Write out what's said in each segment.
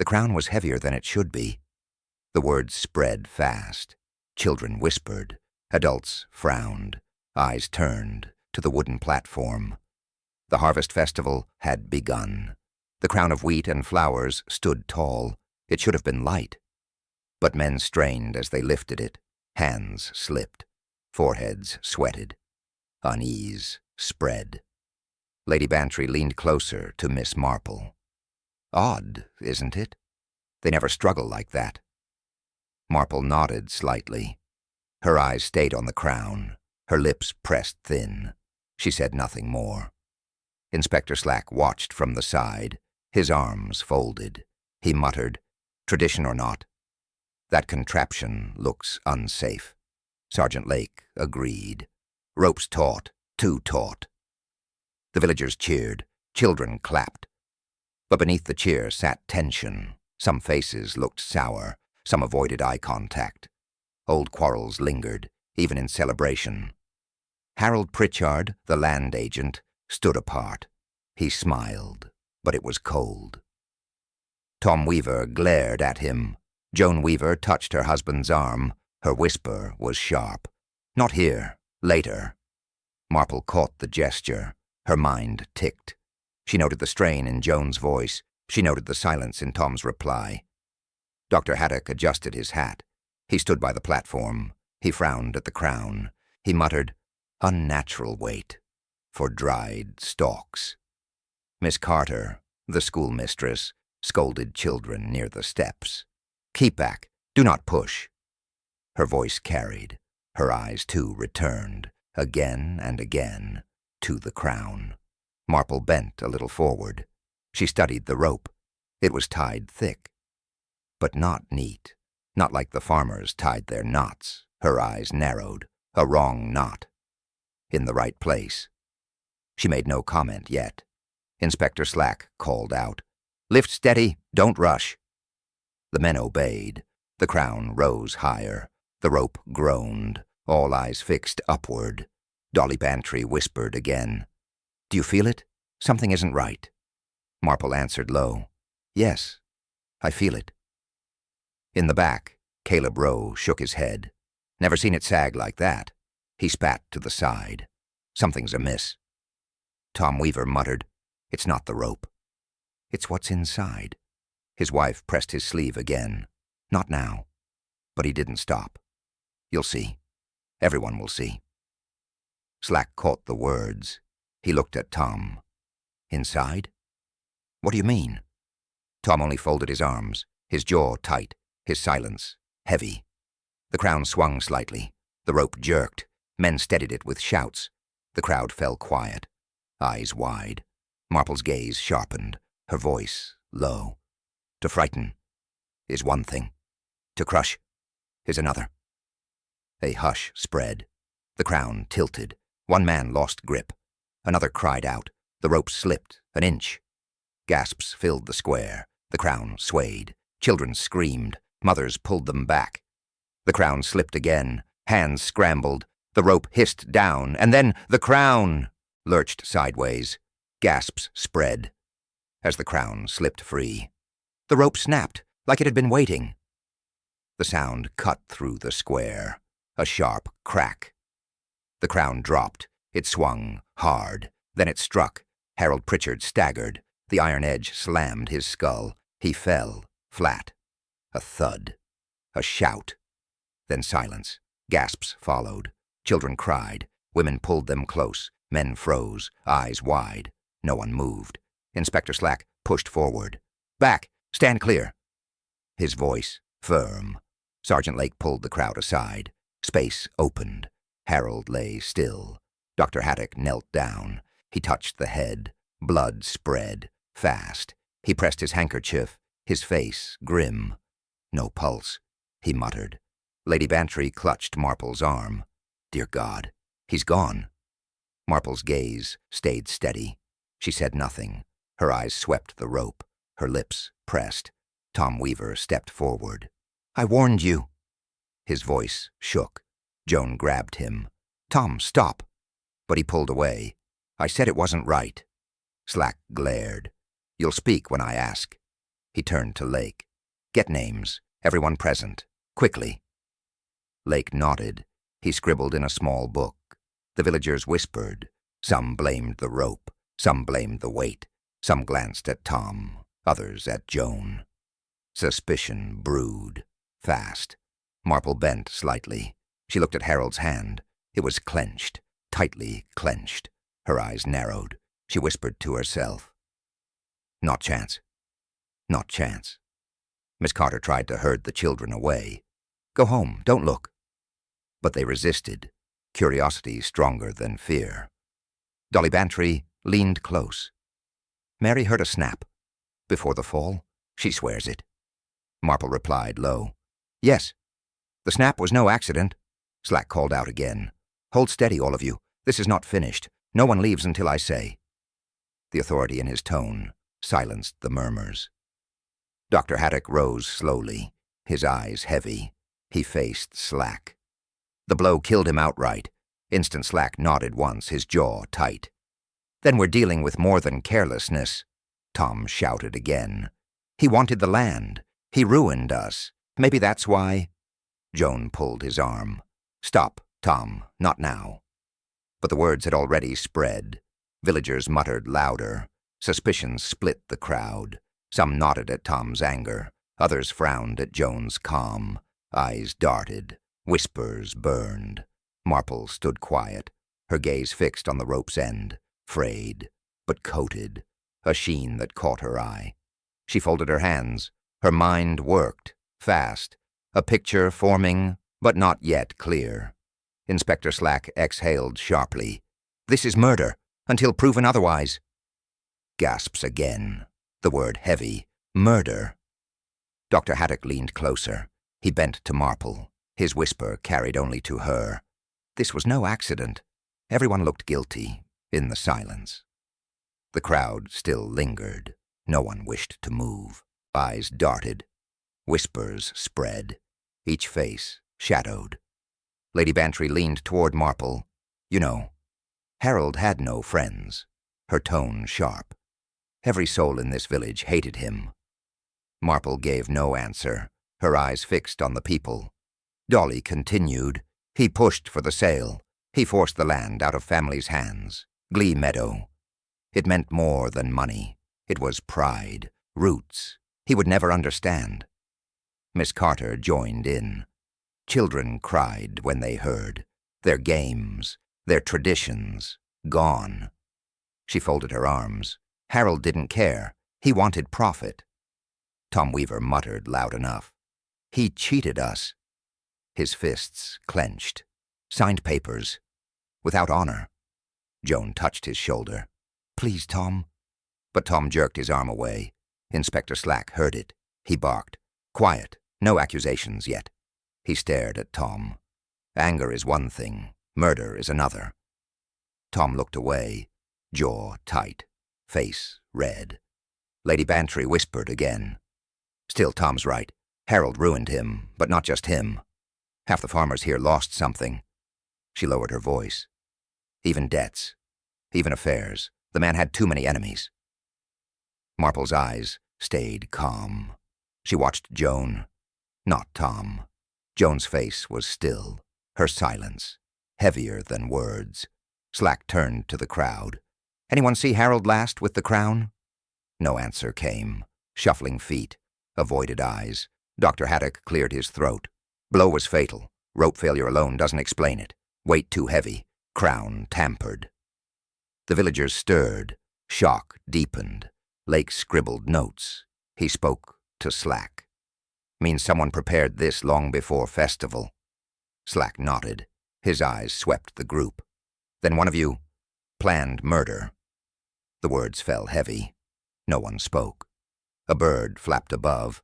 The crown was heavier than it should be. The words spread fast. Children whispered. Adults frowned. Eyes turned to the wooden platform. The harvest festival had begun. The crown of wheat and flowers stood tall. It should have been light. But men strained as they lifted it. Hands slipped. Foreheads sweated. Unease spread. Lady Bantry leaned closer to Miss Marple. Odd, isn't it? They never struggle like that. Marple nodded slightly. Her eyes stayed on the crown. Her lips pressed thin. She said nothing more. Inspector Slack watched from the side, his arms folded. He muttered, "Tradition or not, that contraption looks unsafe." Sergeant Lake agreed. Ropes taut, too taut. The villagers cheered. Children clapped. But beneath the cheer sat tension. Some faces looked sour. Some avoided eye contact. Old quarrels lingered, even in celebration. Harold Pritchard, the land agent, stood apart. He smiled, but it was cold. Tom Weaver glared at him. Joan Weaver touched her husband's arm. Her whisper was sharp. "Not here. Later." Marple caught the gesture. Her mind ticked. She noted the strain in Joan's voice. She noted the silence in Tom's reply. Dr. Haddock adjusted his hat. He stood by the platform. He frowned at the crown. He muttered, "Unnatural weight for dried stalks." Miss Carter, the schoolmistress, scolded children near the steps. "Keep back. Do not push." Her voice carried. Her eyes, too, returned, again and again, to the crown. Marple bent a little forward. She studied the rope. It was tied thick, but not neat, not like the farmers tied their knots. Her eyes narrowed. A wrong knot. In the right place. She made no comment yet. Inspector Slack called out, "Lift steady, don't rush." The men obeyed. The crown rose higher. The rope groaned, all eyes fixed upward. Dolly Bantry whispered again, "Do you feel it? Something isn't right." Marple answered low, "Yes, I feel it." In the back, Caleb Rowe shook his head. "Never seen it sag like that." He spat to the side. "Something's amiss." Tom Weaver muttered, "It's not the rope. It's what's inside." His wife pressed his sleeve again. "Not now." But he didn't stop. "You'll see. Everyone will see." Slack caught the words. He looked at Tom. "Inside? What do you mean?" Tom only folded his arms, his jaw tight, his silence heavy. The crown swung slightly. The rope jerked. Men steadied it with shouts. The crowd fell quiet, eyes wide. Marple's gaze sharpened, her voice low. "To frighten is one thing. To crush is another." A hush spread. The crown tilted. One man lost grip. Another cried out. The rope slipped an inch. Gasps filled the square. The crown swayed. Children screamed. Mothers pulled them back. The crown slipped again. Hands scrambled. The rope hissed down, and then the crown lurched sideways. Gasps spread as the crown slipped free. The rope snapped like it had been waiting. The sound cut through the square. A sharp crack. The crown dropped. It swung hard. Then it struck. Harold Pritchard staggered. The iron edge slammed his skull. He fell, flat. A thud. A shout. Then silence. Gasps followed. Children cried. Women pulled them close. Men froze, eyes wide. No one moved. Inspector Slack pushed forward. "Back! Stand clear!" His voice firm. Sergeant Lake pulled the crowd aside. Space opened. Harold lay still. Dr. Haddock knelt down. He touched the head. Blood spread. Fast. He pressed his handkerchief. His face grim. "No pulse," he muttered. Lady Bantry clutched Marple's arm. "Dear God, he's gone." Marple's gaze stayed steady. She said nothing. Her eyes swept the rope. Her lips pressed. Tom Weaver stepped forward. "I warned you." His voice shook. Joan grabbed him. "Tom, stop." But he pulled away. "I said it wasn't right." Slack glared. "You'll speak when I ask." He turned to Lake. "Get names. Everyone present. Quickly." Lake nodded. He scribbled in a small book. The villagers whispered. Some blamed the rope. Some blamed the weight. Some glanced at Tom. Others at Joan. Suspicion brewed. Fast. Marple bent slightly. She looked at Harold's hand. It was clenched. Tightly clenched. Her eyes narrowed. She whispered to herself. "Not chance. Not chance." Miss Carter tried to herd the children away. "Go home. Don't look." But they resisted. Curiosity stronger than fear. Dolly Bantry leaned close. "Mary heard a snap. Before the fall? She swears it." Marple replied low. "Yes. The snap was no accident." Slack called out again. "Hold steady, all of you. This is not finished. No one leaves until I say." The authority in his tone silenced the murmurs. Dr. Haddock rose slowly, his eyes heavy. He faced Slack. The blow killed him outright. Instant Slack nodded once, his jaw tight. "Then we're dealing with more than carelessness," Tom shouted again. "He wanted the land. He ruined us. Maybe that's why—" Joan pulled his arm. "Stop, Tom, not now." But the words had already spread. Villagers muttered louder. Suspicion split the crowd. Some nodded at Tom's anger. Others frowned at Joan's calm. Eyes darted. Whispers burned. Marple stood quiet, her gaze fixed on the rope's end, frayed, but coated, a sheen that caught her eye. She folded her hands. Her mind worked, fast, a picture forming, but not yet clear. Inspector Slack exhaled sharply. "This is murder, until proven otherwise." Gasps again, the word heavy. "Murder." Dr. Haddock leaned closer. He bent to Marple. His whisper carried only to her. This was no accident. Everyone looked guilty, in the silence. The crowd still lingered. No one wished to move. Eyes darted. Whispers spread. Each face shadowed. Lady Bantry leaned toward Marple. "You know, Harold had no friends." Her tone sharp. "Every soul in this village hated him." Marple gave no answer, her eyes fixed on the people. Dolly continued. "He pushed for the sale. He forced the land out of families' hands. Glee Meadow. It meant more than money. It was pride, roots. He would never understand." Miss Carter joined in. Children cried when they heard. Their games, their traditions, gone. She folded her arms. Harold didn't care. He wanted profit. Tom Weaver muttered loud enough. "He cheated us." His fists clenched. "Signed papers. Without honor." Joan touched his shoulder. "Please, Tom." But Tom jerked his arm away. Inspector Slack heard it. He barked. "Quiet. No accusations yet." He stared at Tom. Anger is one thing. Murder is another. Tom looked away, jaw tight, face red. Lady Bantry whispered again. "Still, Tom's right. Harold ruined him, but not just him. Half the farmers here lost something." She lowered her voice. "Even debts. Even affairs. The man had too many enemies." Marple's eyes stayed calm. She watched Joan, not Tom. Joan's face was still, her silence, heavier than words. Slack turned to the crowd. "Anyone see Harold last with the crown?" No answer came. Shuffling feet, avoided eyes. Dr. Haddock cleared his throat. "Blow was fatal. Rope failure alone doesn't explain it. Weight too heavy. Crown tampered." The villagers stirred. Shock deepened. Lake scribbled notes. He spoke to Slack. "Means someone prepared this long before festival." Slack nodded. His eyes swept the group. "Then one of you planned murder." The words fell heavy. No one spoke. A bird flapped above,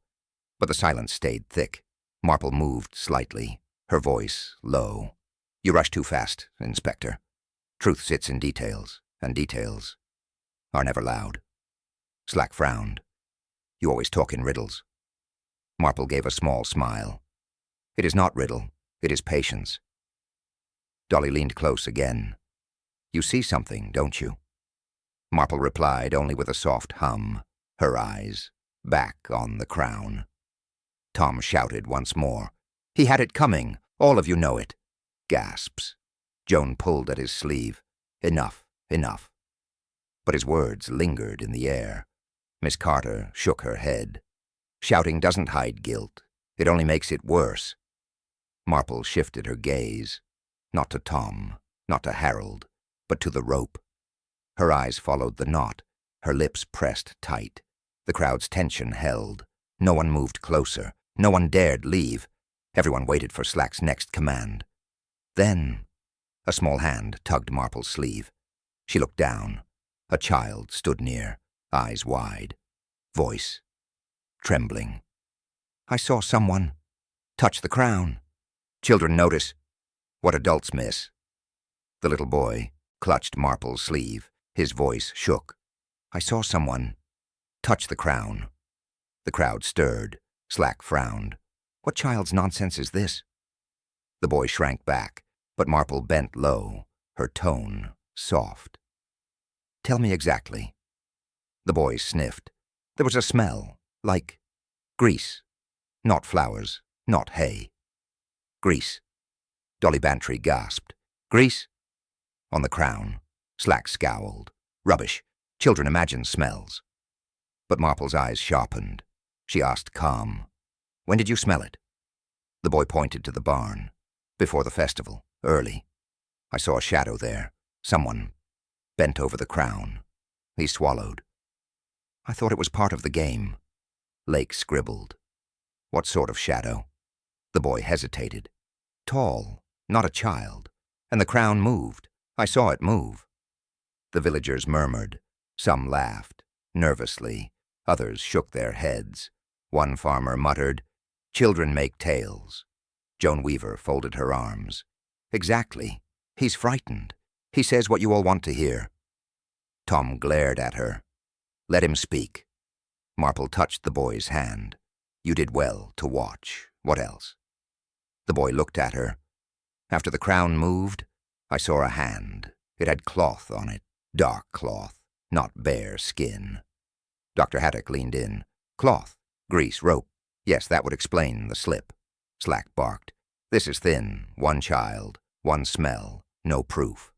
but the silence stayed thick. Marple moved slightly, her voice low. "You rush too fast, Inspector. Truth sits in details, and details are never loud." Slack frowned. "You always talk in riddles." Marple gave a small smile. "It is not riddle, it is patience." Dolly leaned close again. "You see something, don't you?" Marple replied only with a soft hum, her eyes back on the crown. Tom shouted once more. "He had it coming. All of you know it." Gasps. Joan pulled at his sleeve. "Enough, enough." But his words lingered in the air. Miss Carter shook her head. "Shouting doesn't hide guilt. It only makes it worse." Marple shifted her gaze, not to Tom, not to Harold, but to the rope. Her eyes followed the knot, her lips pressed tight. The crowd's tension held. No one moved closer. No one dared leave. Everyone waited for Slack's next command. Then, a small hand tugged Marple's sleeve. She looked down. A child stood near, eyes wide, voice trembling. "I saw someone touch the crown." "Children notice what adults miss." The little boy clutched Marple's sleeve. His voice shook. "I saw someone touch the crown." The crowd stirred. Slack frowned. "What child's nonsense is this?" The boy shrank back, but Marple bent low, her tone soft. "Tell me exactly." The boy sniffed. There was a smell, like grease. Not flowers, not hay. "Grease." Dolly Bantry gasped. "Grease?" "On the crown." Slack scowled. "Rubbish. Children imagine smells." But Marple's eyes sharpened. She asked calm, "When did you smell it?" The boy pointed to the barn. "Before the festival, early. I saw a shadow there. Someone bent over the crown." He swallowed. "I thought it was part of the game." Lake scribbled. "What sort of shadow?" The boy hesitated. "Tall, not a child. And the crown moved. I saw it move." The villagers murmured. Some laughed, nervously. Others shook their heads. One farmer muttered, "Children make tales." Joan Weaver folded her arms. "Exactly. He's frightened. He says what you all want to hear." Tom glared at her. "Let him speak." Marple touched the boy's hand. "You did well to watch. What else?" The boy looked at her. "After the crown moved, I saw a hand. It had cloth on it, dark cloth, not bare skin." Dr. Haddock leaned in. "Cloth, grease, rope. Yes, that would explain the slip." Slack barked. "This is thin. One child, one smell, no proof."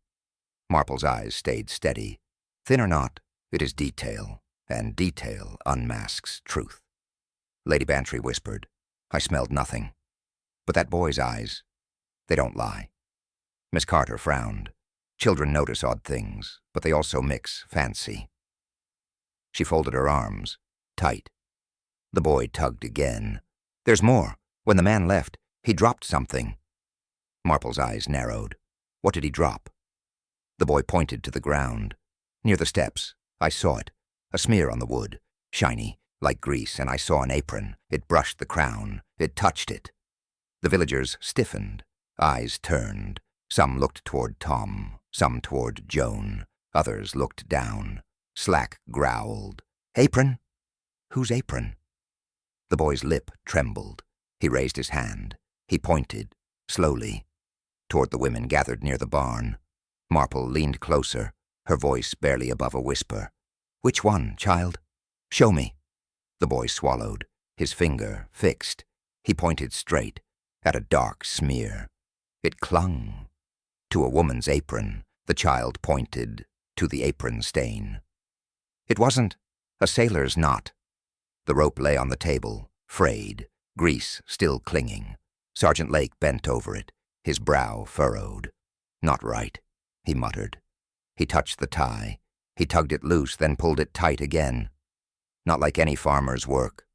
Marple's eyes stayed steady. "Thin or not, it is detail, and detail unmasks truth." Lady Bantry whispered, "I smelled nothing. But that boy's eyes, they don't lie." Miss Carter frowned. "Children notice odd things, but they also mix fancy." She folded her arms, tight. The boy tugged again. "There's more. When the man left, he dropped something." Marple's eyes narrowed. "What did he drop?" The boy pointed to the ground. "Near the steps. I saw it. A smear on the wood. Shiny, like grease, and I saw an apron. It brushed the crown. It touched it." The villagers stiffened. Eyes turned. Some looked toward Tom, some toward Joan. Others looked down. Slack growled. "Apron? Whose apron?" The boy's lip trembled. He raised his hand. He pointed, slowly, toward the women gathered near the barn. Marple leaned closer, her voice barely above a whisper. "Which one, child? Show me." The boy swallowed, his finger fixed. He pointed straight, at a dark smear. It clung to a woman's apron. The child pointed to the apron stain. "It wasn't a sailor's knot." The rope lay on the table, frayed, grease still clinging. Sergeant Lake bent over it, his brow furrowed. "Not right," he muttered. He touched the tie. He tugged it loose, then pulled it tight again. "Not like any farmer's work."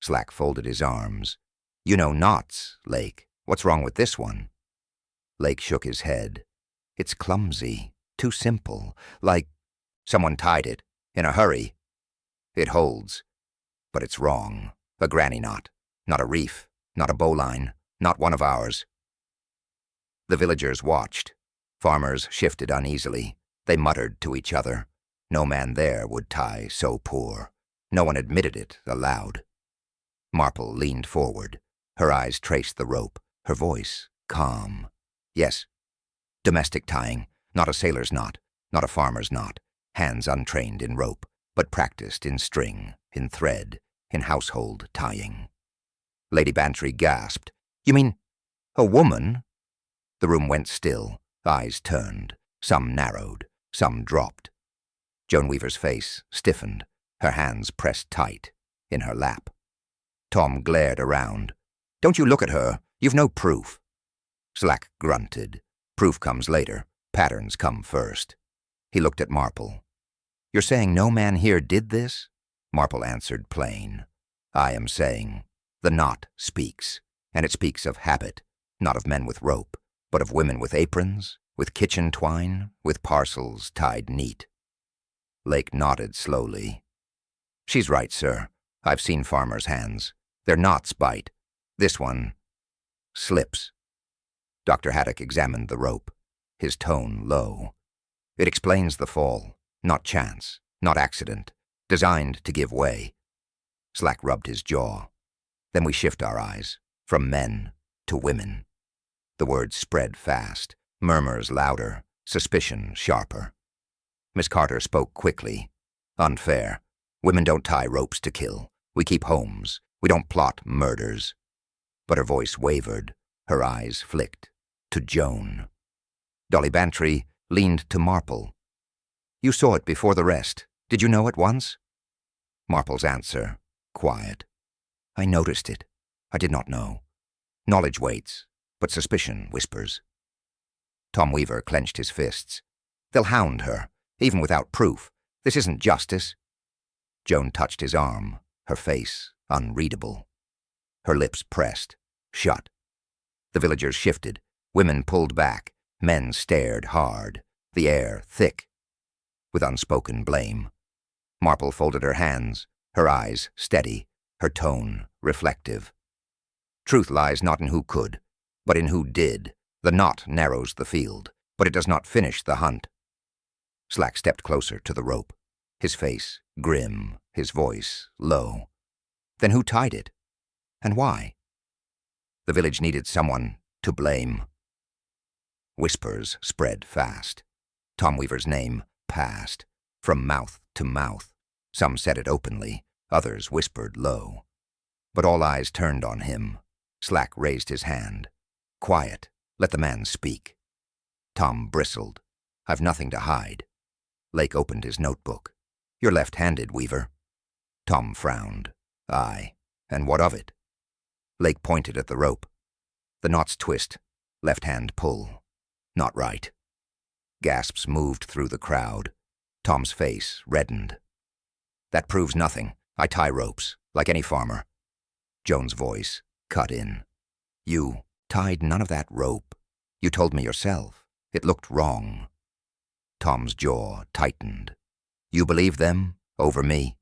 Slack folded his arms. "You know knots, Lake. What's wrong with this one?" Lake shook his head. "It's clumsy, too simple, like someone tied it, in a hurry. It holds, but it's wrong. A granny knot, not a reef, not a bowline, not one of ours." The villagers watched. Farmers shifted uneasily. They muttered to each other. No man there would tie so poor. No one admitted it aloud. Marple leaned forward. Her eyes traced the rope, her voice calm. "Yes, domestic tying, not a sailor's knot, not a farmer's knot, hands untrained in rope, but practiced in string, in thread. in household tying. Lady Bantry gasped. "You mean a woman?" The room went still, eyes turned, some narrowed, some dropped. Joan Weaver's face stiffened, her hands pressed tight, in her lap. Tom glared around. "Don't you look at her. You've no proof." Slack grunted. "Proof comes later. Patterns come first." He looked at Marple. "You're saying no man here did this?" Marple answered plain. "I am saying the knot speaks, and it speaks of habit, not of men with rope, but of women with aprons, with kitchen twine, with parcels tied neat." Lake nodded slowly. "She's right, sir. I've seen farmers' hands. Their knots bite. This one slips." Dr. Haddock examined the rope, his tone low. "It explains the fall, not chance, not accident, designed to give way." Slack rubbed his jaw. "Then we shift our eyes, from men to women." The words spread fast, murmurs louder, suspicion sharper. Miss Carter spoke quickly. "Unfair. Women don't tie ropes to kill. We keep homes. We don't plot murders." But her voice wavered, her eyes flicked. To Joan. Dolly Bantry leaned to Marple. "You saw it before the rest. Did you know at once?" Marple's answer, quiet. "I noticed it. I did not know. Knowledge waits, but suspicion whispers." Tom Weaver clenched his fists. "They'll hound her, even without proof. This isn't justice." Joan touched his arm, her face unreadable. Her lips pressed, shut. The villagers shifted. Women pulled back. Men stared hard, the air thick, with unspoken blame. Marple folded her hands, her eyes steady, her tone reflective. "Truth lies not in who could, but in who did. The knot narrows the field, but it does not finish the hunt." Slack stepped closer to the rope, his face grim, his voice low. "Then who tied it? And why?" The village needed someone to blame. Whispers spread fast. Tom Weaver's name passed, from mouth to mouth. Some said it openly, others whispered low. But all eyes turned on him. Slack raised his hand. "Quiet, let the man speak." Tom bristled. "I've nothing to hide." Lake opened his notebook. "You're left-handed, Weaver." Tom frowned. "Aye, and what of it?" Lake pointed at the rope. "The knots twist, left hand pull. Not right." Gasps moved through the crowd. Tom's face reddened. "That proves nothing. I tie ropes, like any farmer." Joan's voice cut in. "You tied none of that rope. You told me yourself. It looked wrong." Tom's jaw tightened. "You believe them over me?"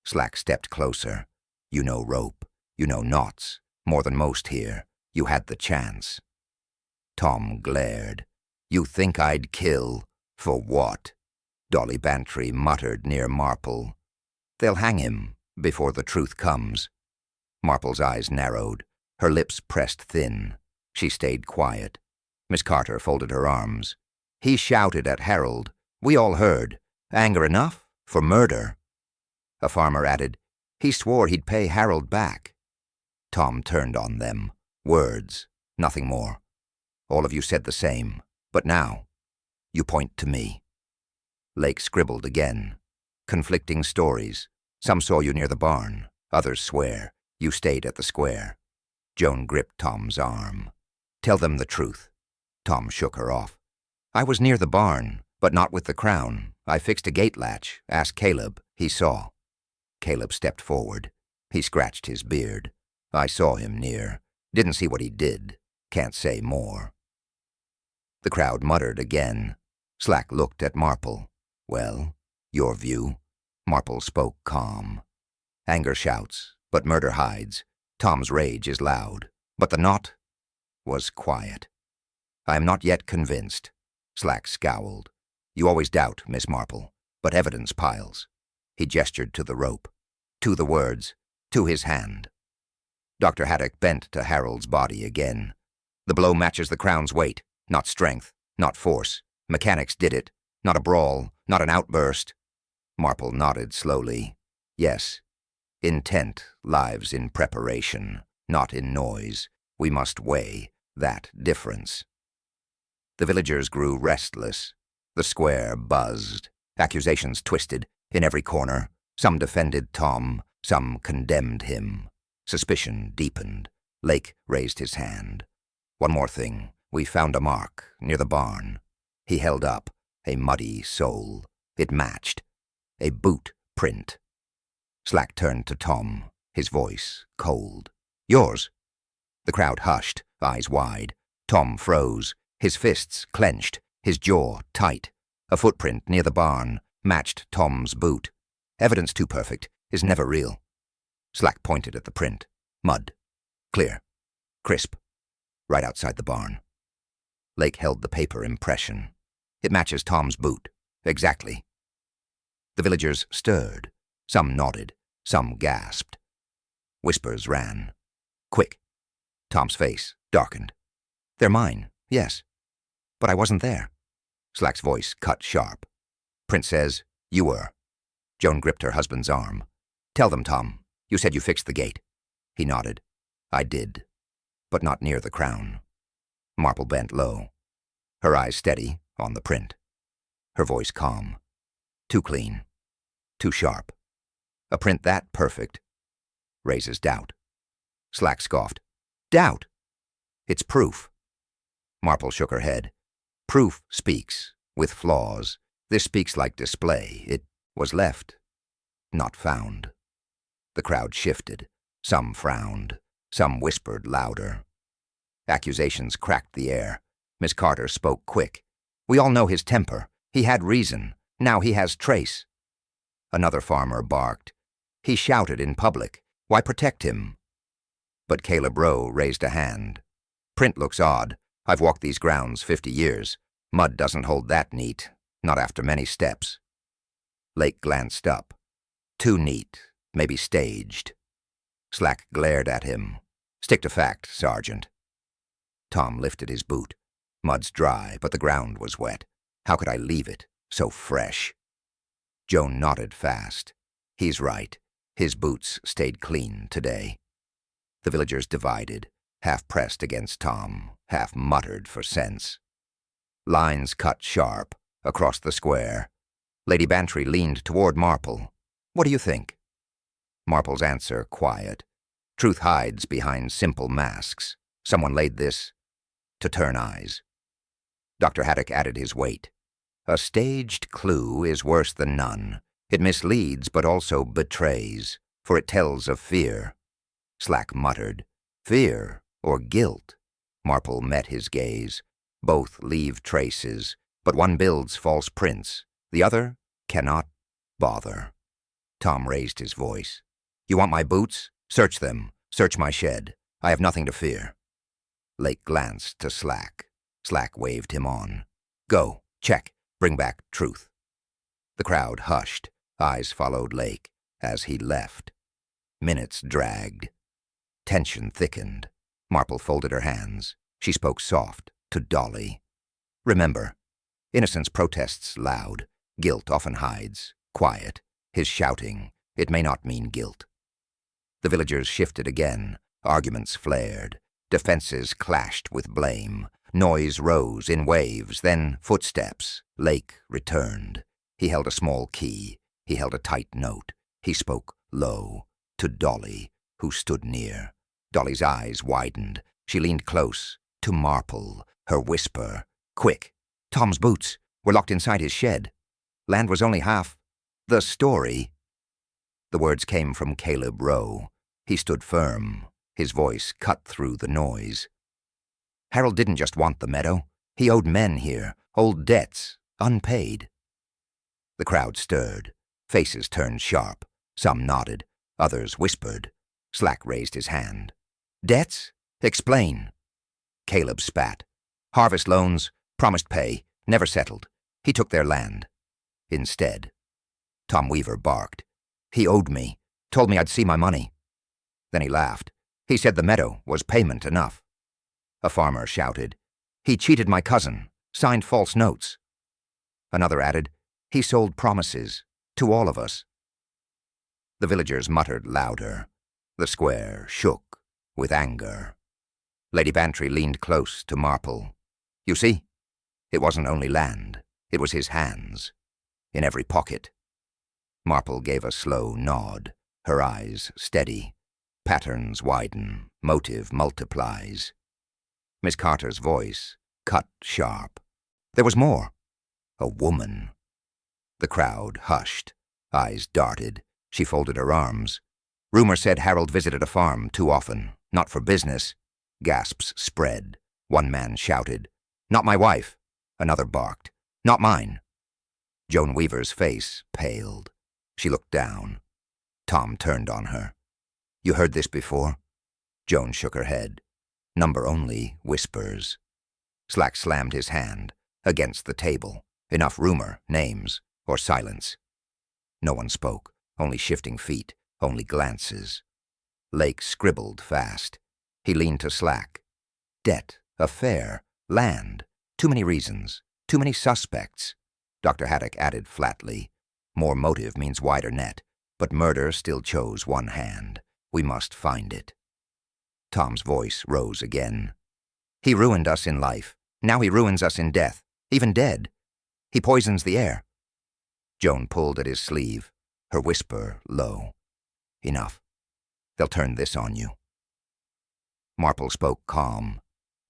Slack stepped closer. "You know rope. You know knots. More than most here. You had the chance." Tom glared. "You think I'd kill? For what?" Dolly Bantry muttered near Marple. "They'll hang him before the truth comes." Marple's eyes narrowed, her lips pressed thin. She stayed quiet. Miss Carter folded her arms. "He shouted at Harold. We all heard. Anger enough for murder." A farmer added, "He swore he'd pay Harold back." Tom turned on them. Words, nothing more. "All of you said the same, but now you point to me." Lake scribbled again. "Conflicting stories. Some saw you near the barn. Others swear you stayed at the square." Joan gripped Tom's arm. "Tell them the truth." Tom shook her off. "I was near the barn, but not with the crown. I fixed a gate latch. Asked Caleb. He saw." Caleb stepped forward. He scratched his beard. "I saw him near. Didn't see what he did. Can't say more." The crowd muttered again. Slack looked at Marple. "Well, your view?" Marple spoke calm. "Anger shouts, but murder hides. Tom's rage is loud, but the knot was quiet." "I am not yet convinced." Slack scowled. "You always doubt, Miss Marple, but evidence piles." He gestured to the rope, to the words, to his hand. Dr. Haddock bent to Harold's body again. "The blow matches the crown's weight, not strength, not force. Mechanics did it, not a brawl, not an outburst." Marple nodded slowly. "Yes, Intent lives in preparation, not in noise. We must weigh that difference. The villagers grew restless. The square buzzed. Accusations twisted in every corner. Some defended Tom, some condemned him. Suspicion deepened. Lake raised his hand. One more thing. We found a mark near the barn. He held up a muddy sole. It matched. A boot print. Slack turned to Tom, his voice cold. Yours? The crowd hushed, eyes wide. Tom froze, his fists clenched, his jaw tight. A footprint near the barn matched Tom's boot. Evidence too perfect is never real. Slack pointed at the print. Mud. Clear. Crisp. Right outside the barn. Lake held the paper impression. It matches Tom's boot. Exactly. The villagers stirred. Some nodded. Some gasped. Whispers ran. Quick. Tom's face darkened. They're mine, yes. But I wasn't there. Slack's voice cut sharp. Print says, you were. Joan gripped her husband's arm. Tell them, Tom. You said you fixed the gate. He nodded. I did. But not near the crown. Marple bent low. Her eyes steady on the print. Her voice calm. Too clean. Too sharp. A print that perfect raises doubt. Slack scoffed. Doubt? It's proof. Marple shook her head. Proof speaks, with flaws. This speaks like display. It was left, not found. The crowd shifted. Some frowned. Some whispered louder. Accusations cracked the air. Miss Carter spoke quick. We all know his temper. He had reason. Now he has trace. Another farmer barked. He shouted in public. Why protect him? But Caleb Rowe raised a hand. Print looks odd. I've walked these grounds 50 years. Mud doesn't hold that neat, not after many steps. Lake glanced up. Too neat, maybe staged. Slack glared at him. Stick to fact, Sergeant. Tom lifted his boot. Mud's dry, but the ground was wet. How could I leave it, so fresh? Joan nodded fast. He's right. His boots stayed clean today. The villagers divided, half pressed against Tom, half muttered for sense. Lines cut sharp across the square. Lady Bantry leaned toward Marple. What do you think? Marple's answer quiet. Truth hides behind simple masks. Someone laid this to turn eyes. Dr. Haddock added his weight. A staged clue is worse than none. It misleads but also betrays, for it tells of fear. Slack muttered. Fear or guilt? Marple met his gaze. Both leave traces, but one builds false prints. The other cannot bother. Tom raised his voice. You want my boots? Search them. Search my shed. I have nothing to fear. Lake glanced to Slack. Slack waved him on. Go. Check. Bring back truth. The crowd hushed. Eyes followed Lake as he left. Minutes dragged. Tension thickened. Marple folded her hands. She spoke soft to Dolly. Remember, innocence protests loud. Guilt often hides. Quiet. His shouting. It may not mean guilt. The villagers shifted again. Arguments flared. Defenses clashed with blame. Noise rose in waves, then footsteps. Lake returned. He held a small key. He held a tight note. He spoke low to Dolly, who stood near. Dolly's eyes widened. She leaned close to Marple, her whisper. Quick! Tom's boots were locked inside his shed. Land was only half the story. The words came from Caleb Rowe. He stood firm. His voice cut through the noise. Harold didn't just want the meadow. He owed men here, old debts, unpaid. The crowd stirred. Faces turned sharp. Some nodded. Others whispered. Slack raised his hand. Debts? Explain. Caleb spat. Harvest loans, promised pay, never settled. He took their land. Instead. Tom Weaver barked. He owed me. Told me I'd see my money. Then he laughed. He said the meadow was payment enough. A farmer shouted. He cheated my cousin, signed false notes. Another added. He sold promises to all of us. The villagers muttered louder. The square shook with anger. Lady Bantry leaned close to Marple. You see, it wasn't only land, it was his hands, in every pocket. Marple gave a slow nod, her eyes steady. Patterns widen, motive multiplies. Miss Carter's voice cut sharp. There was more. A woman. The crowd hushed. Eyes darted. She folded her arms. Rumor said Harold visited a farm too often, not for business. Gasps spread. One man shouted, "Not my wife." Another barked, "Not mine." Joan Weaver's face paled. She looked down. Tom turned on her. You heard this before? Joan shook her head. Number only whispers. Slack slammed his hand against the table. Enough rumor, names, or silence. No one spoke, only shifting feet, only glances. Lake scribbled fast. He leaned to Slack. Debt, affair, land. Too many reasons, too many suspects. Dr. Haddock added flatly. More motive means wider net, but murder still chose one hand. We must find it. Tom's voice rose again. He ruined us in life. Now he ruins us in death, even dead. He poisons the air. Joan pulled at his sleeve, her whisper low. Enough. They'll turn this on you. Marple spoke calm.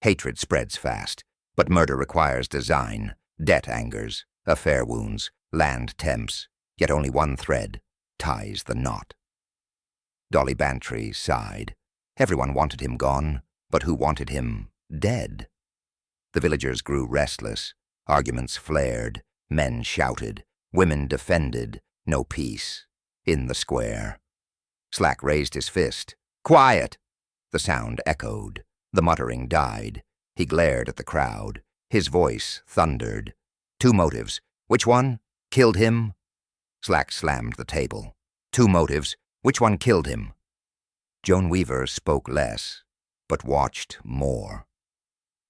Hatred spreads fast, but murder requires design. Debt angers, affair wounds, land tempts, yet only one thread ties the knot. Dolly Bantry sighed. Everyone wanted him gone, but who wanted him dead? The villagers grew restless. Arguments flared. Men shouted. Women defended. No peace. In the square. Slack raised his fist. Quiet! The sound echoed. The muttering died. He glared at the crowd. His voice thundered. Two motives. Which one? Killed him? Slack slammed the table. Two motives. Which one killed him? Joan Weaver spoke less, but watched more.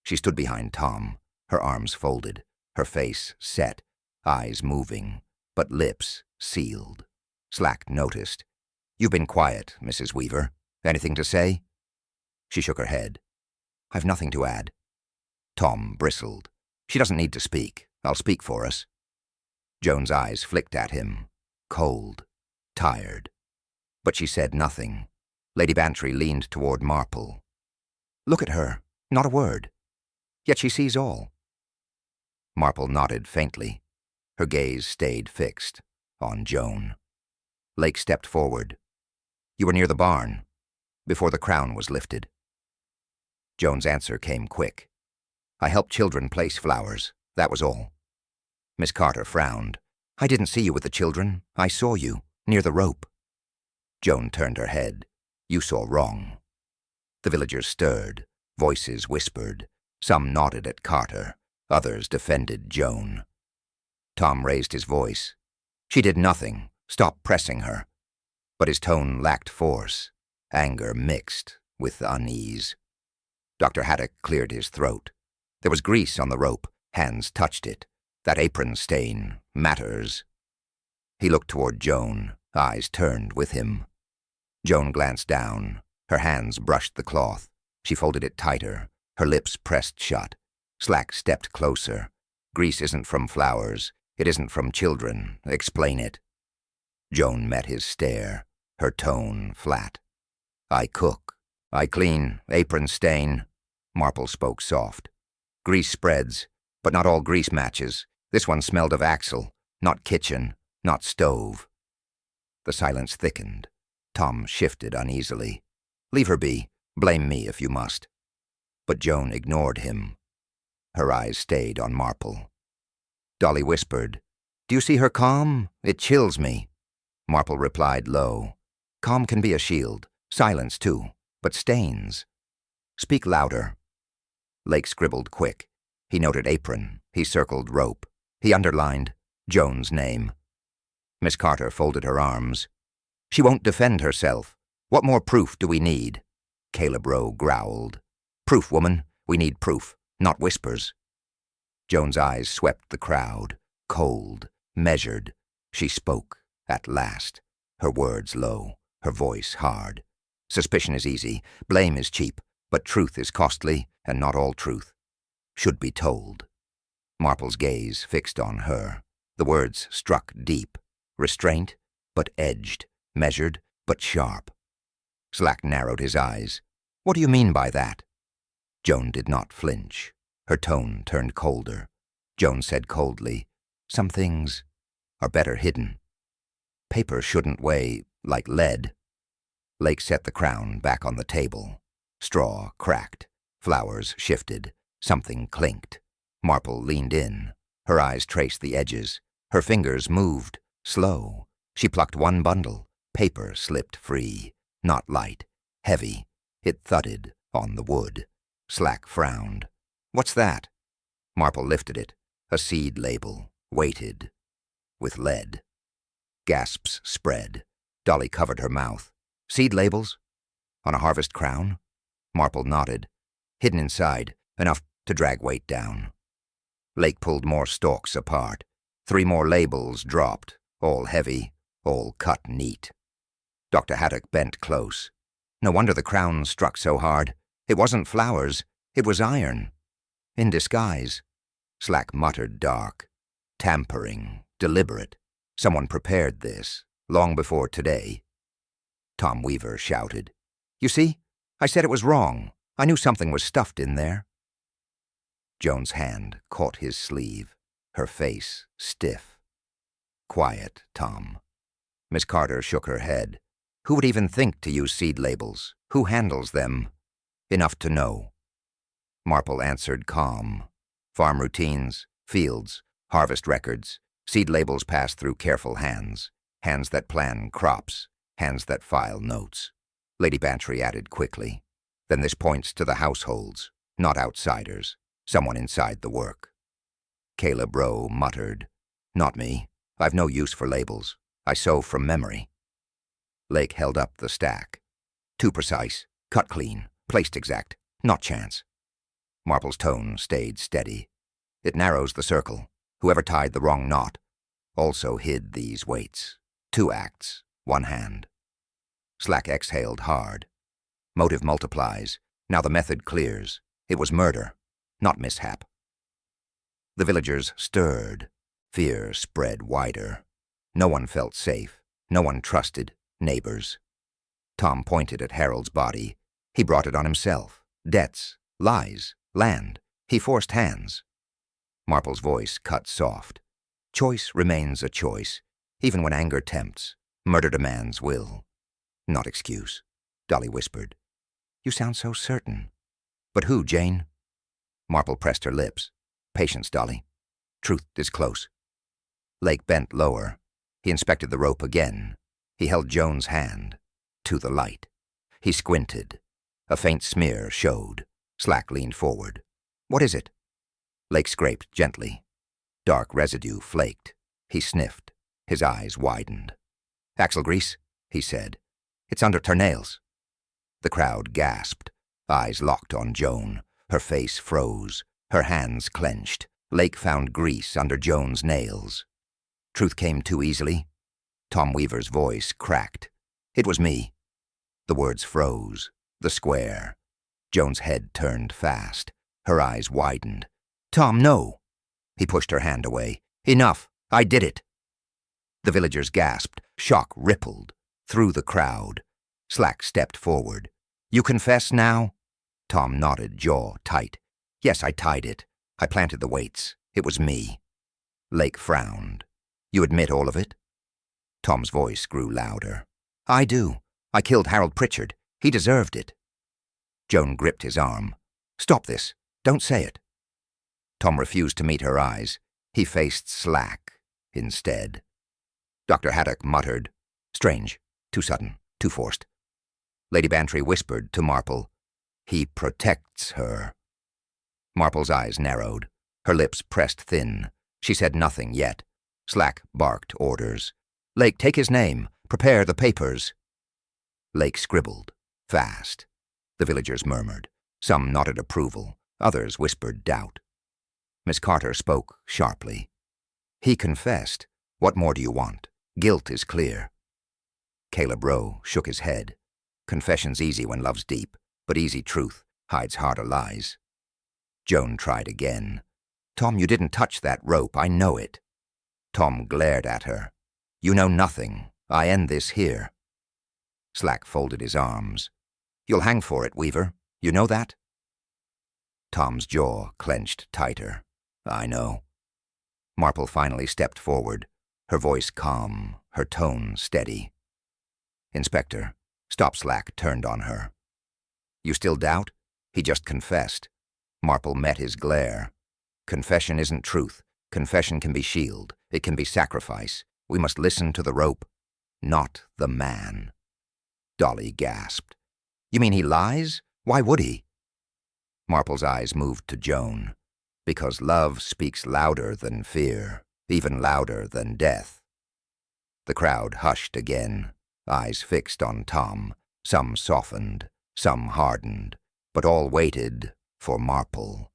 She stood behind Tom, her arms folded, her face set, eyes moving, but lips sealed. Slack noticed. You've been quiet, Mrs. Weaver. Anything to say? She shook her head. I've nothing to add. Tom bristled. She doesn't need to speak. I'll speak for us. Joan's eyes flicked at him, cold, tired. But she said nothing. Lady Bantry leaned toward Marple. Look at her, not a word. Yet she sees all. Marple nodded faintly. Her gaze stayed fixed on Joan. Lake stepped forward. You were near the barn, before the crown was lifted. Joan's answer came quick. I helped children place flowers, that was all. Miss Carter frowned. I didn't see you with the children. I saw you, near the rope. Joan turned her head. You saw wrong. The villagers stirred. Voices whispered. Some nodded at Carter. Others defended Joan. Tom raised his voice. She did nothing. Stop pressing her. But his tone lacked force. Anger mixed with unease. Dr. Haddock cleared his throat. There was grease on the rope. Hands touched it. That apron stain matters. He looked toward Joan. Eyes turned with him. Joan glanced down. Her hands brushed the cloth. She folded it tighter. Her lips pressed shut. Slack stepped closer. Grease isn't from flowers. It isn't from children. Explain it. Joan met his stare, her tone flat. I cook. I clean. Apron stain. Marple spoke soft. Grease spreads, but not all grease matches. This one smelled of axle, not kitchen, not stove. The silence thickened. Tom shifted uneasily. Leave her be. Blame me if you must. But Joan ignored him. Her eyes stayed on Marple. Dolly whispered, Do you see her calm? It chills me. Marple replied low. Calm can be a shield. Silence, too. But stains. Speak louder. Lake scribbled quick. He noted apron. He circled rope. He underlined Joan's name. Miss Carter folded her arms. She won't defend herself. What more proof do we need? Caleb Rowe growled. Proof, woman. We need proof, not whispers. Joan's eyes swept the crowd, cold, measured. She spoke, at last. her words low, her voice hard. Suspicion is easy, blame is cheap, but truth is costly, and not all truth should be told. Marple's gaze fixed on her. The words struck deep, restraint, but edged, measured, but sharp. Slack narrowed his eyes. What do you mean by that? Joan did not flinch. Her tone turned colder. Joan said coldly, Some things are better hidden. Paper shouldn't weigh like lead. Lake set the crown back on the table. Straw cracked. Flowers shifted. Something clinked. Marple leaned in. Her eyes traced the edges. Her fingers moved, slow. She plucked one bundle. Paper slipped free. Not light. Heavy. It thudded on the wood. Slack frowned. What's that? Marple lifted it. A seed label. Weighted. With lead. Gasps spread. Dolly covered her mouth. Seed labels? On a harvest crown? Marple nodded. Hidden inside, enough to drag weight down. Lake pulled more stalks apart. 3 more labels dropped, all heavy, all cut neat. Dr. Haddock bent close. No wonder the crown struck so hard. It wasn't flowers, it was iron. In disguise. Slack muttered dark. Tampering, deliberate. Someone prepared this, long before today. Tom Weaver shouted. You see? I said it was wrong. I knew something was stuffed in there. Joan's hand caught his sleeve, her face stiff. Quiet, Tom. Miss Carter shook her head. Who would even think to use seed labels? Who handles them? Enough to know. Marple answered calm. Farm routines, fields, harvest records, seed labels pass through careful hands. Hands that plan crops, hands that file notes. Lady Bantry added quickly. Then this points to the households, not outsiders. Someone inside the work. Caleb Rowe muttered, Not me. I've no use for labels. I sew from memory. Lake held up the stack. Too precise, cut clean, placed exact, not chance. Marple's tone stayed steady. It narrows the circle. Whoever tied the wrong knot also hid these weights. 2 acts, 1 hand. Slack exhaled hard. Motive multiplies. Now the method clears. It was murder, not mishap. The villagers stirred. Fear spread wider. No one felt safe. No one trusted. Neighbors. Tom pointed at Harold's body. He brought it on himself. Debts, lies, land. He forced hands. Marple's voice cut soft. Choice remains a choice, even when anger tempts. Murder demands will. Not excuse. Dolly whispered. You sound so certain. But who, Jane? Marple pressed her lips. Patience, Dolly. Truth is close. Lake bent lower. He inspected the rope again. He held Joan's hand. To the light. He squinted. A faint smear showed. Slack leaned forward. What is it? Lake scraped gently. Dark residue flaked. He sniffed. His eyes widened. Axle grease, he said. It's under her nails. The crowd gasped. Eyes locked on Joan. Her face froze. Her hands clenched. Lake found grease under Joan's nails. Truth came too easily. Tom Weaver's voice cracked. It was me. The words froze. The square. Joan's head turned fast. Her eyes widened. Tom, no. He pushed her hand away. Enough. I did it. The villagers gasped. Shock rippled. Through the crowd. Slack stepped forward. You confess now? Tom nodded, jaw tight. Yes, I tied it. I planted the weights. It was me. Lake frowned. You admit all of it? Tom's voice grew louder. I do. I killed Harold Pritchard. He deserved it. Joan gripped his arm. Stop this. Don't say it. Tom refused to meet her eyes. He faced Slack instead. Dr. Haddock muttered. Strange. Too sudden. Too forced. Lady Bantry whispered to Marple. He protects her. Marple's eyes narrowed. Her lips pressed thin. She said nothing yet. Slack barked orders. Lake, take his name. Prepare the papers. Lake scribbled. Fast. The villagers murmured. Some nodded approval. Others whispered doubt. Miss Carter spoke sharply. He confessed. What more do you want? Guilt is clear. Caleb Rowe shook his head. Confession's easy when love's deep, but easy truth hides harder lies. Joan tried again. Tom, you didn't touch that rope, I know it. Tom glared at her. You know nothing. I end this here. Slack folded his arms. You'll hang for it, Weaver. You know that? Tom's jaw clenched tighter. I know. Marple finally stepped forward, her voice calm, her tone steady. Inspector, Stop Slack turned on her. You still doubt? He just confessed. Marple met his glare. Confession isn't truth. Confession can be shield. It can be sacrifice. We must listen to the rope, not the man. Dolly gasped. You mean he lies? Why would he? Marple's eyes moved to Joan. Because love speaks louder than fear, even louder than death. The crowd hushed again, eyes fixed on Tom. Some softened, some hardened, but all waited for Marple.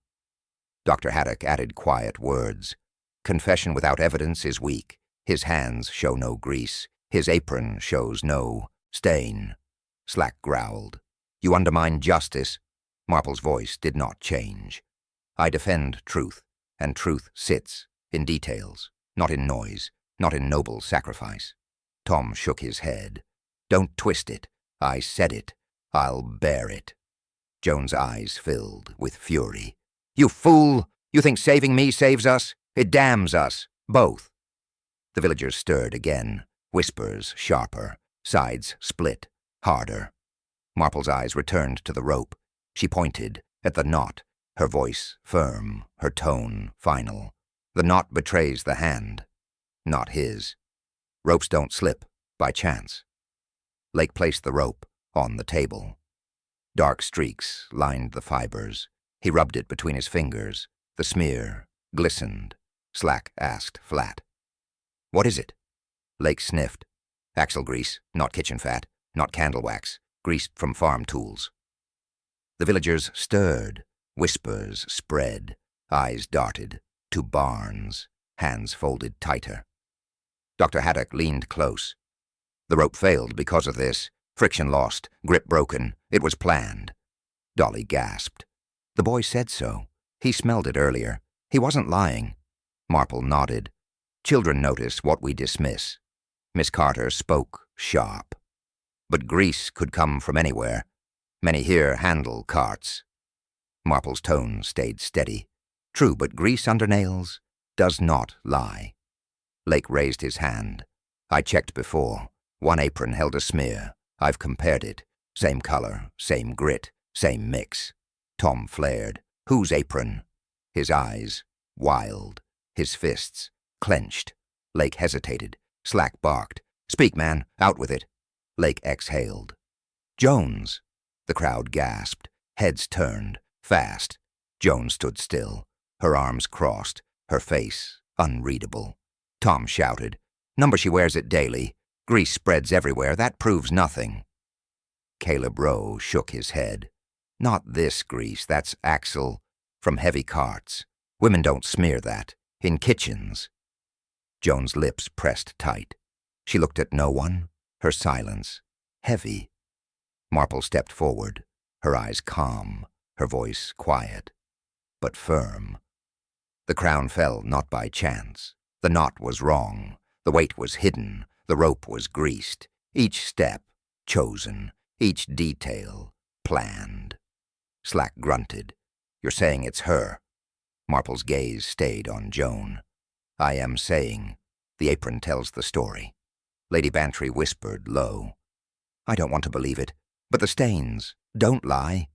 Dr. Haddock added quiet words. Confession without evidence is weak. His hands show no grease. His apron shows no stain. Slack growled. You undermine justice. Marple's voice did not change. I defend truth, and truth sits in details, not in noise, not in noble sacrifice. Tom shook his head. Don't twist it. I said it. I'll bear it. Joan's eyes filled with fury. You fool! You think saving me saves us? It damns us, both. The villagers stirred again, whispers sharper, sides split, harder. Marple's eyes returned to the rope. She pointed at the knot, her voice firm, her tone final. The knot betrays the hand, not his. Ropes don't slip by chance. Lake placed the rope on the table. Dark streaks lined the fibers. He rubbed it between his fingers. The smear glistened. Slack asked flat. What is it? Lake sniffed. Axle grease, not kitchen fat, not candle wax, greased from farm tools. The villagers stirred. Whispers spread. Eyes darted. To Barnes. Hands folded tighter. Dr. Haddock leaned close. The rope failed because of this. Friction lost. Grip broken. It was planned. Dolly gasped. The boy said so. He smelled it earlier. He wasn't lying. Marple nodded. Children notice what we dismiss. Miss Carter spoke sharp. But grease could come from anywhere. Many here handle carts. Marple's tone stayed steady. True, but grease under nails does not lie. Lake raised his hand. I checked before. One apron held a smear. I've compared it. Same color, same grit, same mix. Tom flared. Whose apron? His eyes wild. His fists clenched. Lake hesitated. Slack barked. Speak, man. Out with it. Lake exhaled. Jones. The crowd gasped. Heads turned. Fast. Joan stood still. Her arms crossed. Her face unreadable. Tom shouted. Number she wears it daily. Grease spreads everywhere. That proves nothing. Caleb Rowe shook his head. Not this grease. That's axle from heavy carts. Women don't smear that. In kitchens. Joan's lips pressed tight. She looked at no one. Her silence heavy. Marple stepped forward. Her eyes calm. Her voice quiet, but firm. The crown fell not by chance. The knot was wrong. The weight was hidden. The rope was greased. Each step chosen. Each detail planned. Slack grunted. You're saying it's her. Marple's gaze stayed on Joan. I am saying. The apron tells the story. Lady Bantry whispered low. I don't want to believe it, but the stains don't lie.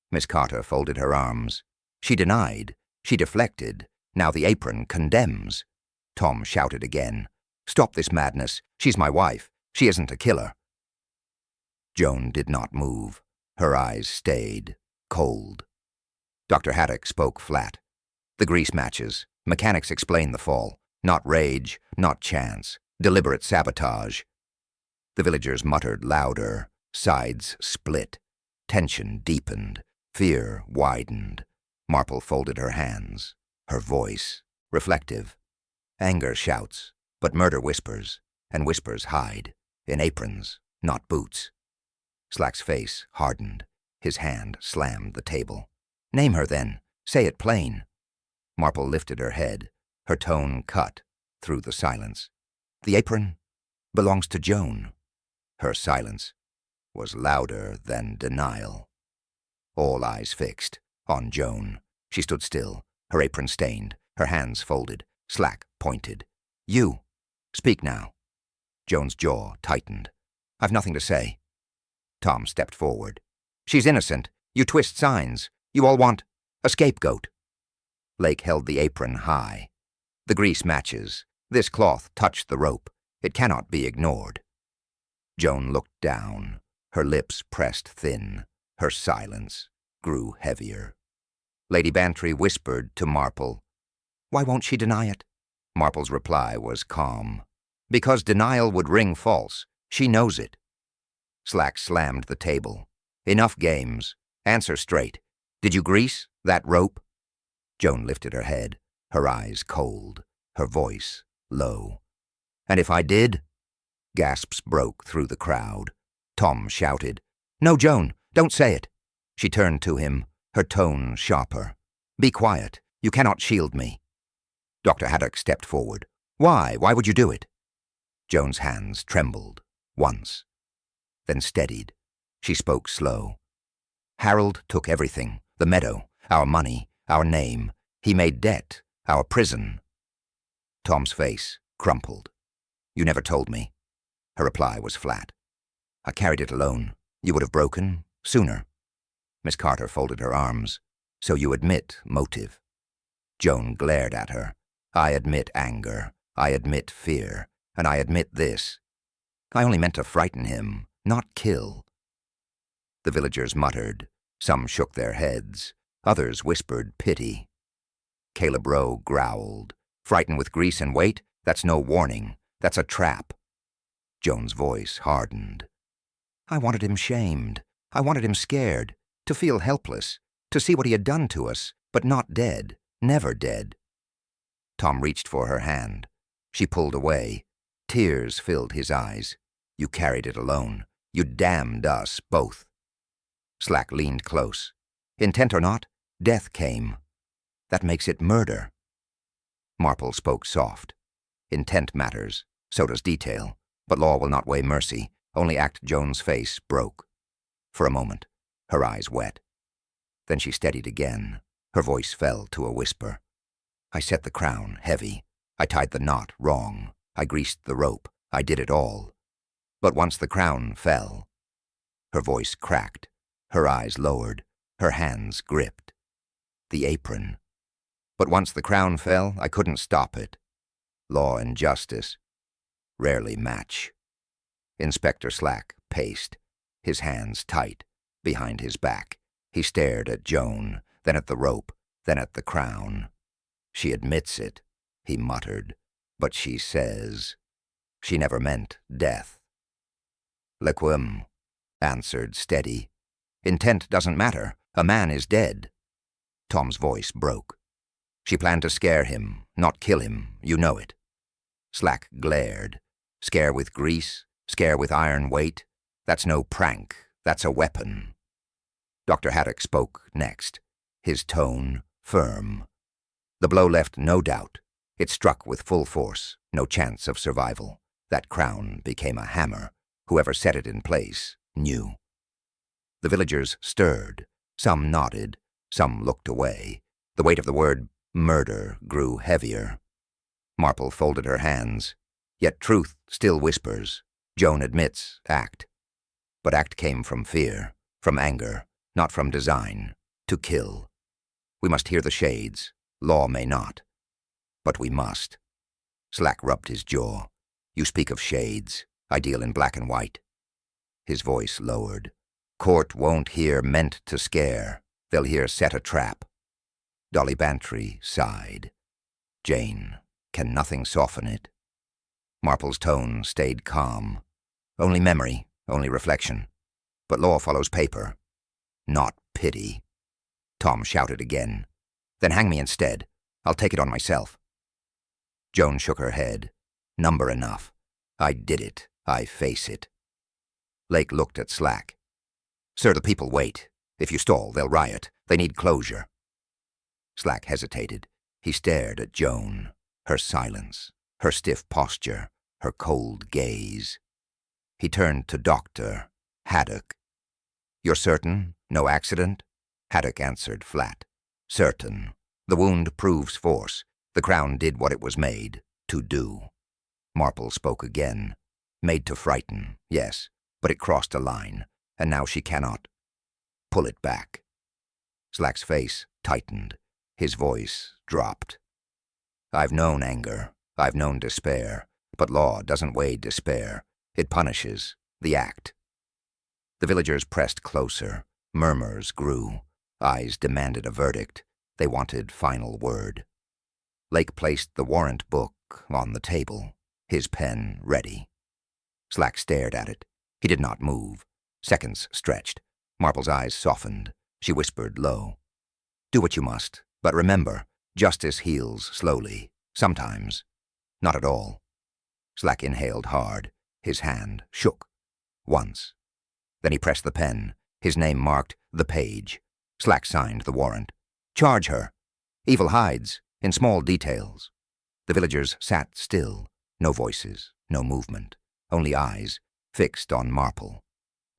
Miss Carter folded her arms. She denied. She deflected. Now the apron condemns. Tom shouted again. Stop this madness. She's my wife. She isn't a killer. Joan did not move. Her eyes stayed, cold. Dr. Haddock spoke flat. The grease matches. Mechanics explain the fall. Not rage, not chance. Deliberate sabotage. The villagers muttered louder. Sides split. Tension deepened. Fear widened. Marple folded her hands. Her voice reflective. Anger shouts, but murder whispers, and whispers hide. in aprons, not boots. Slack's face hardened. His hand slammed the table. Name her then. Say it plain. Marple lifted her head. Her tone cut through the silence. The apron belongs to Joan. Her silence was louder than denial. All eyes fixed on Joan. She stood still, her apron stained, her hands folded, Slack pointed. You, speak now. Joan's jaw tightened. I've nothing to say. Tom stepped forward. She's innocent. You twist signs. You all want a scapegoat. Lake held the apron high. The grease matches. This cloth touched the rope. It cannot be ignored. Joan looked down. Her lips pressed thin. Her silence grew heavier. Lady Bantry whispered to Marple. Why won't she deny it? Marple's reply was calm. Because denial would ring false. She knows it. Slack slammed the table. Enough games. Answer straight. Did you grease that rope? Joan lifted her head, her eyes cold, her voice low. And if I did? Gasps broke through the crowd. Tom shouted, No, Joan, don't say it. She turned to him, her tone sharper. Be quiet. You cannot shield me. Dr. Haddock stepped forward. Why? Why would you do it? Joan's hands trembled, once, then steadied. She spoke slow. Harold took everything, the meadow, our money, our name. He made debt, our prison. Tom's face crumpled. You never told me. Her reply was flat. I carried it alone. You would have broken sooner. Miss Carter folded her arms. So you admit motive. Joan glared at her. I admit anger. I admit fear. And I admit this. I only meant to frighten him, not kill. The villagers muttered. Some shook their heads. Others whispered pity. Caleb Rowe growled. Frightened with grease and weight? That's no warning. That's a trap. Joan's voice hardened. I wanted him shamed. I wanted him scared. To feel helpless. To see what he had done to us, but not dead. Never dead. Tom reached for her hand. She pulled away. Tears filled his eyes. You carried it alone. You damned us both. Slack leaned close. Intent or not, death came. That makes it murder. Marple spoke soft. Intent matters. So does detail. But law will not weigh mercy. Only act. Joan's face broke. For a moment, her eyes wet. Then she steadied again. Her voice fell to a whisper. I set the crown heavy. I tied the knot wrong. I greased the rope. I did it all. But once the crown fell, her voice cracked. Her eyes lowered. Her hands gripped. The apron. But once the crown fell, I couldn't stop it. Law and justice rarely match. Inspector Slack paced, his hands tight behind his back. He stared at Joan, then at the rope, then at the crown. She admits it, he muttered, but she says she never meant death. Lequim answered steady. Intent doesn't matter. A man is dead. Tom's voice broke. She planned to scare him, not kill him. You know it. Slack glared. Scare with grease, scare with iron weight. That's no prank. That's a weapon. Dr. Haddock spoke next, his tone firm. The blow left no doubt. It struck with full force, no chance of survival. That crown became a hammer. Whoever set it in place knew. The villagers stirred. Some nodded. Some looked away. The weight of the word murder grew heavier. Marple folded her hands. Yet truth still whispers. Joan admits act. But act came from fear, from anger, not from design. To kill. We must hear the shades. Law may not. But we must. Slack rubbed his jaw. You speak of shades. I deal in black and white. His voice lowered. Court won't hear meant to scare. They'll hear set a trap. Dolly Bantry sighed. Jane, can nothing soften it? Marple's tone stayed calm. Only memory, only reflection. But law follows paper. Not pity. Tom shouted again. Then hang me instead. I'll take it on myself. Joan shook her head. Number enough. I did it. I face it. Lake looked at Slack. Sir, the people wait. If you stall, they'll riot. They need closure. Slack hesitated. He stared at Joan, her silence, her stiff posture, her cold gaze. He turned to Dr. Haddock. You're certain? No accident? Haddock answered flat. Certain. The wound proves force. The crown did what it was made to do. Marple spoke again. Made to frighten, yes, but it crossed a line, and now she cannot. Pull it back. Slack's face tightened. His voice dropped. I've known anger. I've known despair. But law doesn't weigh despair. It punishes the act. The villagers pressed closer. Murmurs grew. Eyes demanded a verdict. They wanted final word. Lake placed the warrant book on the table, his pen ready. Slack stared at it. He did not move. Seconds stretched. Marple's eyes softened. She whispered low. Do what you must, but remember, justice heals slowly. Sometimes. Not at all. Slack inhaled hard. His hand shook. Once. Then he pressed the pen. His name marked the page. Slack signed the warrant. Charge her. Evil hides in small details. The villagers sat still. No voices, no movement. Only eyes, fixed on Marple.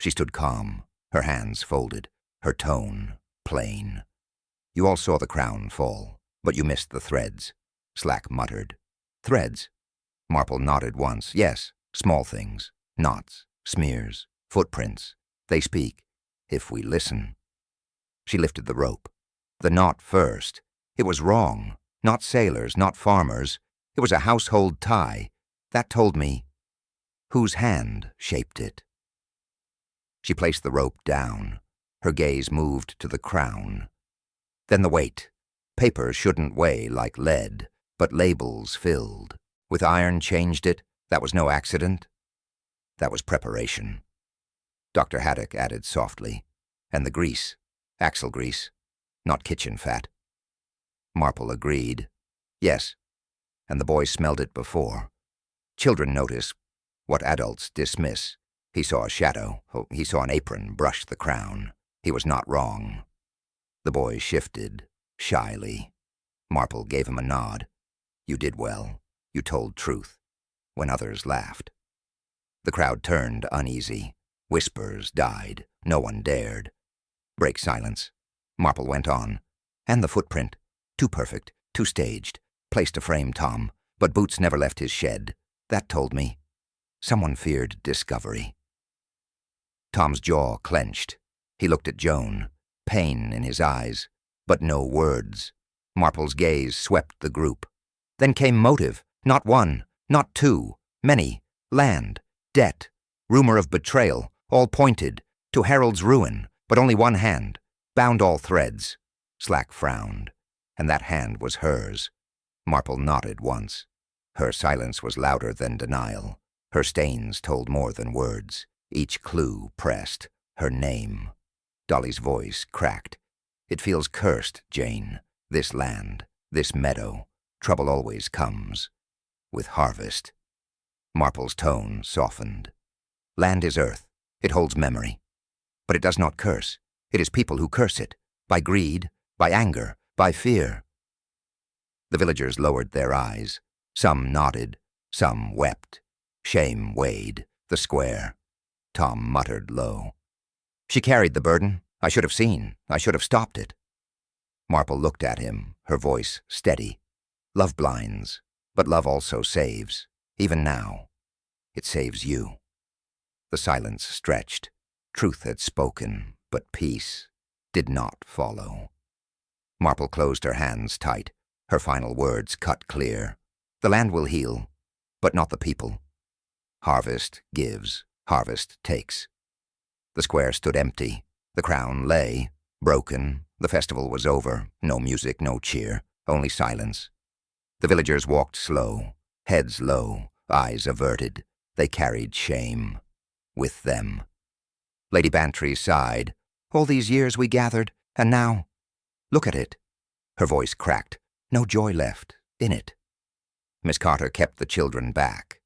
She stood calm, her hands folded, her tone plain. You all saw the crown fall, but you missed the threads, Slack muttered. Threads? Marple nodded once. Yes, small things. Knots, smears, footprints. They speak, if we listen. She lifted the rope. The knot first. It was wrong. Not sailors, not farmers. It was a household tie. That told me whose hand shaped it. She placed the rope down. Her gaze moved to the crown. Then the weight. Paper shouldn't weigh like lead, but labels filled. With iron changed it. That was no accident. That was preparation. Dr. Haddock added softly. And the grease. Axle grease. Not kitchen fat. Marple agreed. Yes. And the boy smelled it before. Children notice what adults dismiss. He saw a shadow. He saw an apron brush the crown. He was not wrong. The boy shifted, shyly. Marple gave him a nod. You did well. You told truth. When others laughed. The crowd turned uneasy. Whispers died. No one dared. Break silence. Marple went on. And the footprint. Too perfect. Too staged. Placed to frame Tom. But Boots never left his shed. That told me. Someone feared discovery. Tom's jaw clenched. He looked at Joan. Pain in his eyes. But no words. Marple's gaze swept the group. Then came motive. Not one. Not two. Many. Land. Debt. Rumor of betrayal. All pointed. To Harold's ruin. But only one hand. Bound all threads. Slack frowned. And that hand was hers. Marple nodded once. Her silence was louder than denial. Her stains told more than words. Each clue pressed. Her name. Dolly's voice cracked. It feels cursed, Jane. This land. This meadow. Trouble always comes. With harvest. Marple's tone softened. Land is earth. It holds memory. But it does not curse. It is people who curse it. By greed. By anger. By fear. The villagers lowered their eyes. Some nodded. Some wept. Shame weighed the square. Tom muttered low. She carried the burden. I should have seen. I should have stopped it. Marple looked at him, her voice steady. Love blinds, but love also saves. Even now, it saves you. The silence stretched. Truth had spoken, but peace did not follow. Marple closed her hands tight, her final words cut clear. The land will heal, but not the people. Harvest gives, harvest takes. The square stood empty. The crown lay, broken. The festival was over. No music, no cheer, only silence. The villagers walked slow, heads low, eyes averted. They carried shame with them. Lady Bantry sighed. All these years we gathered, and now, look at it. Her voice cracked. No joy left in it. Miss Carter kept the children back.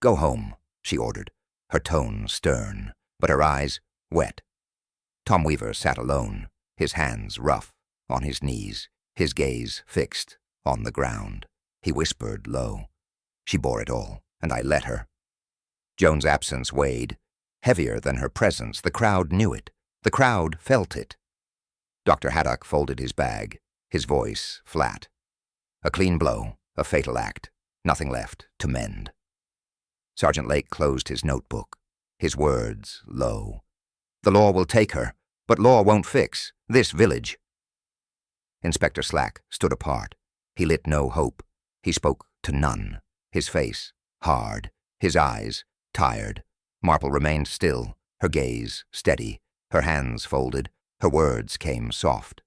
Go home, she ordered. her tone stern, but her eyes wet. Tom Weaver sat alone, his hands rough, on his knees, his gaze fixed on the ground. He whispered low. She bore it all, and I let her. Joan's absence weighed, heavier than her presence. The crowd knew it. The crowd felt it. Dr. Haddock folded his bag, his voice flat. A clean blow, a fatal act, nothing left to mend. Sergeant Lake closed his notebook, his words low. The law will take her, but law won't fix this village. Inspector Slack stood apart. He lit no hope. He spoke to none, his face hard, his eyes tired. Marple remained still, her gaze steady, her hands folded, her words came soft.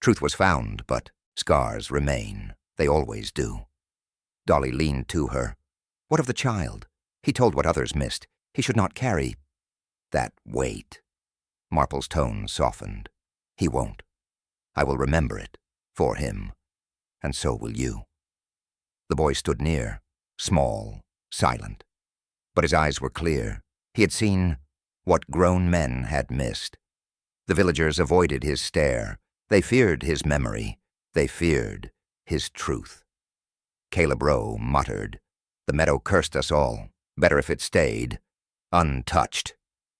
Truth was found, but scars remain. They always do. Dolly leaned to her. What of the child? He told what others missed. He should not carry that weight. Marple's tone softened. He won't. I will remember it, for him, and so will you. The boy stood near, small, silent. But his eyes were clear. He had seen what grown men had missed. The villagers avoided his stare. They feared his memory. They feared his truth. Caleb Rowe muttered, "The meadow cursed us all. Better if it stayed untouched."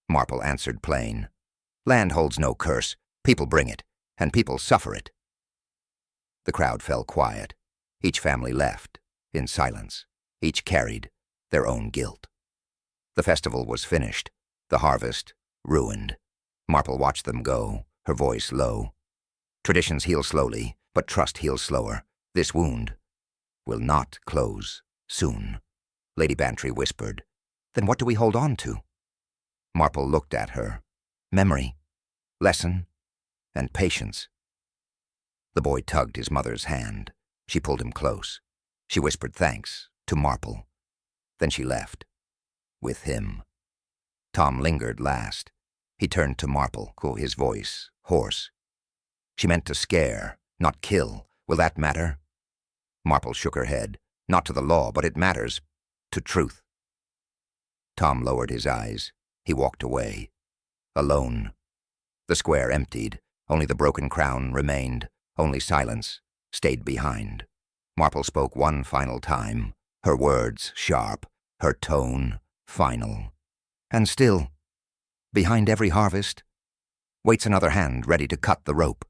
Marple answered plain, "Land holds no curse. People bring it, and people suffer it." The crowd fell quiet. Each family left, in silence. Each carried their own guilt. The festival was finished, the harvest ruined. Marple watched them go, her voice low. Traditions heal slowly, but trust heals slower. This wound will not close soon. Lady Bantry whispered, "Then what do we hold on to?" Marple looked at her. Memory, lesson, and patience. The boy tugged his mother's hand. She pulled him close. She whispered thanks to Marple. Then she left. With him. Tom lingered last. He turned to Marple, his voice hoarse. "She meant to scare, not kill. Will that matter?" Marple shook her head. "Not to the law, but it matters. To truth." Tom lowered his eyes. He walked away. Alone. The square emptied. Only the broken crown remained. Only silence stayed behind. Marple spoke one final time, her words sharp, her tone final. And still, behind every harvest, waits another hand ready to cut the rope.